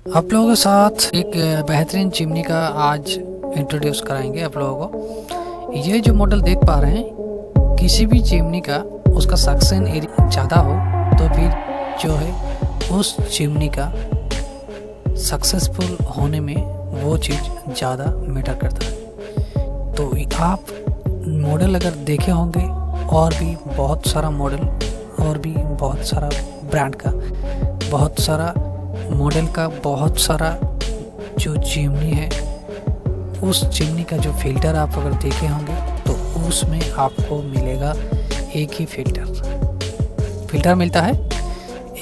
आप लोगों के साथ एक बेहतरीन चिमनी का आज इंट्रोड्यूस कराएंगे आप लोगों को। ये जो मॉडल देख पा रहे हैं, किसी भी चिमनी का उसका सक्शन एरिया ज़्यादा हो तो फिर जो है उस चिमनी का सक्सेसफुल होने में वो चीज़ ज़्यादा मैटर करता है। तो आप मॉडल अगर देखे होंगे और भी बहुत सारा मॉडल और भी बहुत सारा ब्रांड का बहुत सारा मॉडल का बहुत सारा जो चिमनी है, उस चिमनी का जो फिल्टर आप अगर देखे होंगे तो उसमें आपको मिलेगा एक ही फिल्टर मिलता है,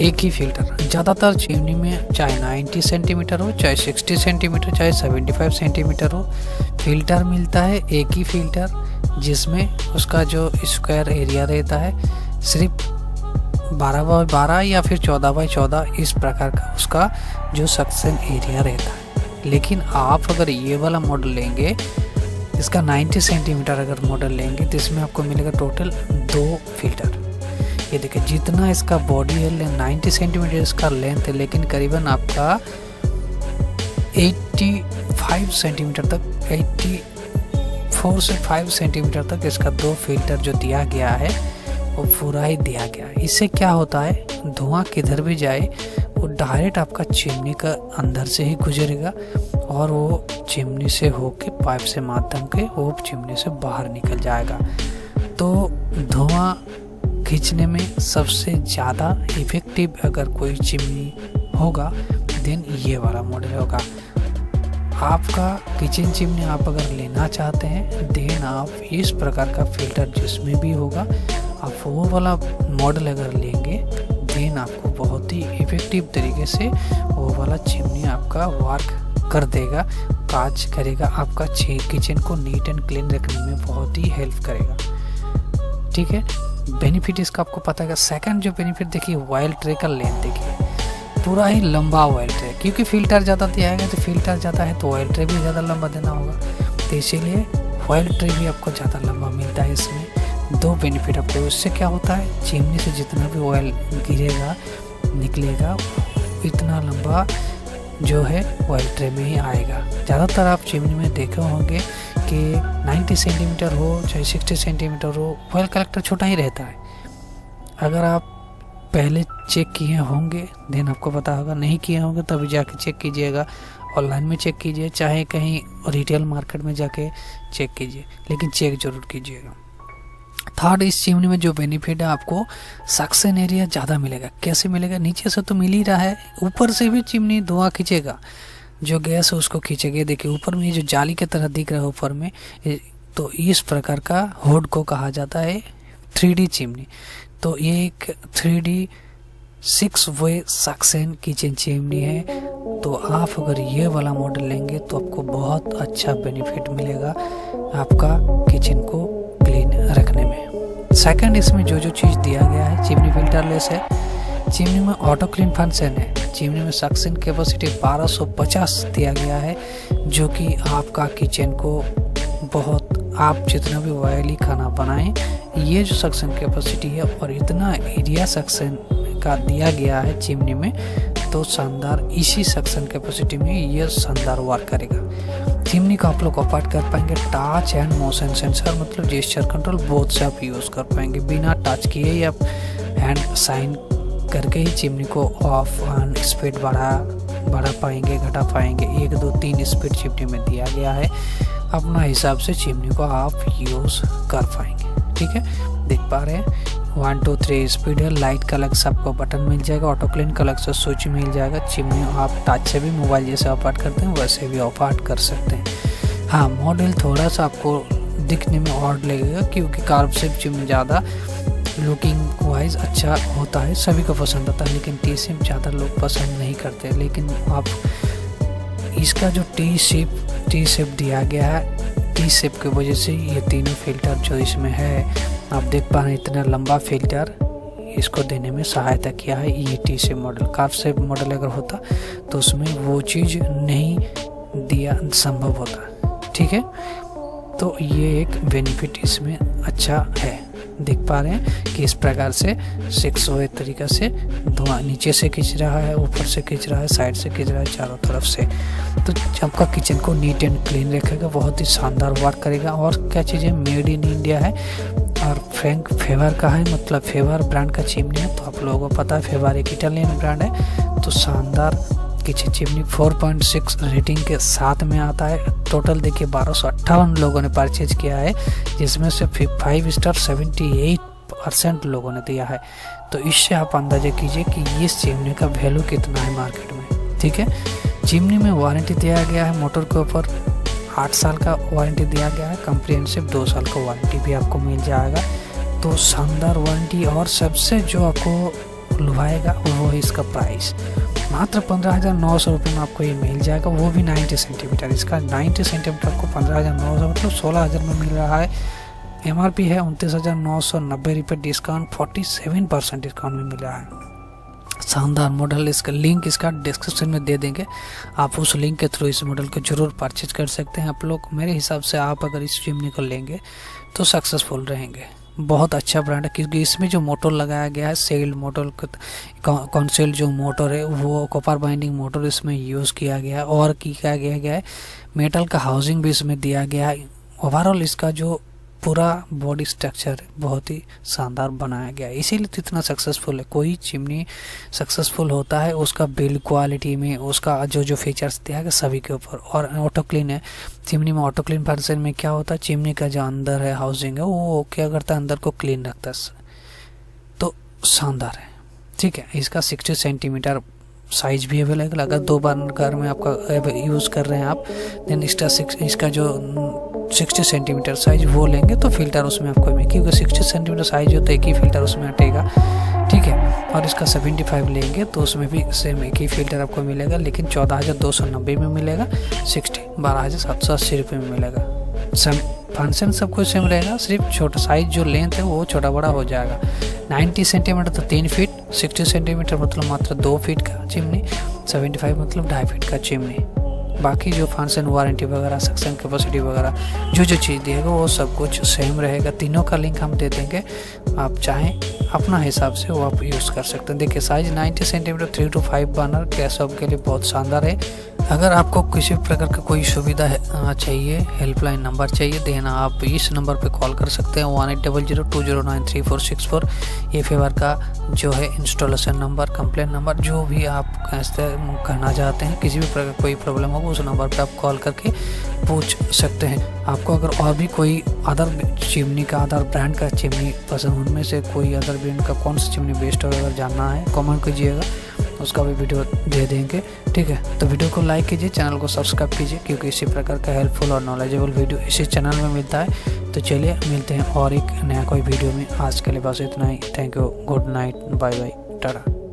एक ही फिल्टर। ज़्यादातर चिमनी में चाहे 90 सेंटीमीटर हो, चाहे 60 सेंटीमीटर, चाहे 75 सेंटीमीटर हो, फिल्टर मिलता है एक ही फिल्टर, जिसमें उसका जो स्क्वायर एरिया रहता है सिर्फ 12x12 या फिर 14x14 इस प्रकार का उसका जो सक्शन एरिया रहता है। लेकिन आप अगर ये वाला मॉडल लेंगे, इसका 90 सेंटीमीटर अगर मॉडल लेंगे तो इसमें आपको मिलेगा टोटल 2 फिल्टर। ये देखिए, जितना इसका बॉडी है 90 सेंटीमीटर इसका लेंथ है, लेकिन करीबन आपका 85 सेंटीमीटर तक, 84 से 5 सेंटीमीटर तक इसका 2 फिल्टर जो दिया गया है वो पूरा ही दिया गया है। इससे क्या होता है, धुआं किधर भी जाए वो डायरेक्ट आपका चिमनी का अंदर से ही गुजरेगा और वो चिमनी से होके पाइप से माध्यम के वो चिमनी से बाहर निकल जाएगा। तो धुआं खींचने में सबसे ज़्यादा इफ़ेक्टिव अगर कोई चिमनी होगा देन ये वाला मॉडल होगा। आपका किचन चिमनी आप अगर लेना चाहते हैं देन आप इस प्रकार का फिल्टर जिसमें भी होगा आप वो वाला मॉडल अगर लेंगे देन आपको बहुत ही इफ़ेक्टिव तरीके से वो वाला चिमनी आपका वर्क कर देगा, काज करेगा, आपका किचन को नीट एंड क्लीन रखने में बहुत ही हेल्प करेगा। ठीक है, बेनिफिट इसका आपको पता है। सेकंड जो बेनिफिट देखिए, ऑयल ट्रे का लेंथ देखिए, पूरा ही लंबा ऑयल ट्रे, क्योंकि फिल्टर ज़्यादा दिया है तो फिल्टर ज़्यादा है तो ऑयल ट्रे भी ज़्यादा लंबा देना होगा, तो इसीलिए ऑयल ट्रे भी आपको ज़्यादा लंबा मिलता है। इसमें 2 बेनिफिट आपको। इससे क्या होता है, चिमनी से जितना भी ऑयल गिरेगा निकलेगा इतना लंबा जो है ऑयल ट्रे में ही आएगा। ज़्यादातर आप चिमनी में देखे होंगे कि 90 सेंटीमीटर हो चाहे 60 सेंटीमीटर हो, ऑयल कलेक्टर छोटा ही रहता है। अगर आप पहले चेक किए होंगे देन आपको पता होगा, नहीं किए होंगे तो अभी जाके चेक कीजिएगा, ऑनलाइन में चेक कीजिए, चाहे कहीं रिटेल मार्केट में जाके चेक कीजिए, लेकिन चेक ज़रूर कीजिएगा। थर्ड, इस चिमनी में जो बेनिफिट है आपको सक्शन एरिया ज़्यादा मिलेगा। कैसे मिलेगा, नीचे से तो मिल ही रहा है, ऊपर से भी चिमनी धुआं खींचेगा, जो गैस है उसको खींचेगा। देखिए ऊपर में ये जो जाली की तरह दिख रहा है ऊपर में, तो इस प्रकार का हुड को कहा जाता है 3D चिमनी। तो ये एक 3D 6 वे सक्शन किचन चिमनी है। तो आप अगर ये वाला मॉडल लेंगे तो आपको बहुत अच्छा बेनिफिट मिलेगा आपका किचन को क्लीन रखने में। सेकंड, इसमें जो चीज़ दिया गया है, चिमनी फिल्टरलेस है, चिमनी में ऑटो क्लीन फंक्शन है, चिमनी में सक्शन कैपेसिटी 1250 दिया गया है, जो कि आपका किचन को बहुत, आप जितना भी ऑयली खाना बनाएं, ये जो सक्शन कैपेसिटी है और इतना एरिया सक्शन का दिया गया है चिमनी में, तो शानदार इसी सक्शन कैपेसिटी में ये शानदार वर्क करेगा। चिमनी का आप लोग ऑपरेट कर पाएंगे टच एंड मोशन सेंसर, मतलब जेस्चर कंट्रोल बोथ से आप यूज़ कर पाएंगे। बिना टच किए ही आप हैंड साइन करके ही चिमनी को ऑफ ऑन स्पीड बढ़ा पाएंगे, घटा पाएंगे। 1 2 3 स्पीड चिमनी में दिया गया है, अपना हिसाब से चिमनी को आप यूज़ कर पाएंगे। ठीक है, देख पा रहे हैं 1 2 3 स्पीड है। लाइट का अलग से आपको बटन मिल जाएगा, ऑटो क्लीन का अलग से स्विच मिल जाएगा। चिमनी आप टच से भी मोबाइल जैसे ऑपरेट करते हैं वैसे भी ऑपरेट कर सकते हैं। हाँ, मॉडल थोड़ा सा आपको दिखने में ऑड लगेगा, क्योंकि कार्ब शेप चिमनी ज़्यादा लुकिंग वाइज अच्छा होता है, सभी को पसंद आता है, लेकिन टी शेप ज़्यादा लोग पसंद नहीं करते। लेकिन आप इसका जो टी शेप दिया गया है, टी शेप की वजह से ये तीनों फिल्टर जो इसमें है आप देख पा रहे हैं, इतना लंबा फिल्टर इसको देने में सहायता किया है ये T shape model. Carb shape model अगर होता तो उसमें वो चीज़ नहीं दिया संभव होता। ठीक है, तो ये एक बेनिफिट इसमें अच्छा है। देख पा रहे हैं कि इस प्रकार से 6 वे तरीक़ा से धुआं नीचे से खींच रहा है, ऊपर से खींच रहा है, साइड से खींच रहा है, चारों तरफ से। तो आपका किचन को नीट एंड क्लीन रखेगा, बहुत ही शानदार वर्क करेगा। और क्या चीज़ें मेड इन इंडिया है और फ्रैंक फेवर का है, मतलब फेवर ब्रांड का चिमनी है। तो आप लोगों को पता है फेवर एक इटालियन ब्रांड है। तो शानदार किचन चिमनी 4.6 रेटिंग के साथ में आता है। टोटल देखिए 1258 लोगों ने परचेज किया है, जिसमें से 5 स्टार 78% लोगों ने दिया है। तो इससे आप अंदाजा कीजिए कि इस चिमनी का वैल्यू कितना है मार्केट में। ठीक है, चिमनी में वारंटी दिया गया है, मोटर के ऊपर 8 साल का वारंटी दिया गया है, कम्प्रिहेंसिव 2 साल का वारंटी भी आपको मिल जाएगा। तो शानदार वारंटी, और सबसे जो आपको लुभाएगा वो है इसका प्राइस। मात्र 15,900 रुपये में आपको ये मिल जाएगा, वो भी 90 सेंटीमीटर। इसका 90 सेंटीमीटर को 15,900 मतलब 16,000 में मिल रहा है। MRP है 29,990 रुपये, डिस्काउंट 47% डिस्काउंट में मिल रहा है। शानदार मॉडल, इसका लिंक इसका डिस्क्रिप्शन में दे देंगे, आप उस लिंक के थ्रू इस मॉडल को जरूर परचेज कर सकते हैं आप लोग। मेरे हिसाब से आप अगर इस चिमनी को लेंगे तो सक्सेसफुल रहेंगे। बहुत अच्छा ब्रांड है, क्योंकि इसमें जो मोटर लगाया गया है सेल्ड मोटर, कॉन्सेल जो मोटर है वो कॉपर बाइंडिंग मोटर इसमें यूज़ किया गया है। और क्या किया गया है, मेटल का हाउसिंग भी इसमें दिया गया है। ओवरऑल इसका जो पूरा बॉडी स्ट्रक्चर है बहुत ही शानदार बनाया गया है, इसीलिए तो इतना सक्सेसफुल है। कोई चिमनी सक्सेसफुल होता है उसका बिल्ड क्वालिटी में, उसका जो फीचर्स दिया गया सभी के ऊपर। और ऑटो क्लीन है चिमनी में। ऑटो क्लीन फंक्शन में क्या होता है, चिमनी का जो अंदर है हाउसिंग है वो क्या करता है, अंदर को क्लीन रखता है। तो शानदार है। ठीक है, इसका 60 सेंटीमीटर साइज भी अवेलेबल। अगर 2 बर्नर में आपका यूज़ कर रहे हैं आप, देन इसका जो 60 सेंटीमीटर साइज वो लेंगे तो फिल्टर उसमें आपको मिलेगा, क्योंकि 60 सेंटीमीटर साइज हो तो एक ही फिल्टर उसमें हटेगा। ठीक है, और इसका 75 लेंगे तो उसमें भी सेम एक ही फिल्टर आपको मिलेगा, लेकिन 14,290 में मिलेगा। 60 12,780 रुपये में मिलेगा। फंक्शन सब कुछ सेम रहेगा, सिर्फ छोटा साइज जो लेंथ है वो छोटा बड़ा हो जाएगा। 90 सेंटीमीटर तो 3 फीट, 60 सेंटीमीटर मतलब मात्र 2 फीट का चिमनी, 75 मतलब 2.5 फीट का चिमनी। बाकी जो फंक्शन वारंटी वगैरह, सक्शन कैपेसिटी वगैरह जो चीज़ दिएगा वो सब कुछ सेम रहेगा। तीनों का लिंक हम दे देंगे, आप चाहें अपना हिसाब से वो आप यूज़ कर सकते हैं। देखिए size 90 centimetre 3 to 5 burner gas stove के लिए बहुत शानदार है। अगर आपको किसी प्रकार का कोई सुविधा चाहिए, हेल्पलाइन नंबर चाहिए देना, आप इस नंबर पे कॉल कर सकते हैं 1800209346 ये फेवर का जो है इंस्टॉलेशन नंबर, कंप्लेंट नंबर, जो भी आप कहना चाहते हैं, किसी भी प्रकार कोई प्रॉब्लम हो उस नंबर पे आप कॉल करके पूछ सकते हैं। आपको अगर और भी कोई अदर चिमनी का, अदर ब्रांड का चिमनी पसंद, उनमें से कोई अदर ब्रांड का कौन सा चिमनी बेस्ट होगा अगर जानना है कमेंट कीजिएगा, उसका भी वीडियो दे देंगे। ठीक है, तो वीडियो को लाइक कीजिए, चैनल को सब्सक्राइब कीजिए, क्योंकि इसी प्रकार का हेल्पफुल और नॉलेजेबल वीडियो इसी चैनल में मिलता है। तो चलिए मिलते हैं और एक नया कोई वीडियो में। आज के लिए बस इतना ही। Thank you, good night, bye bye, Tata.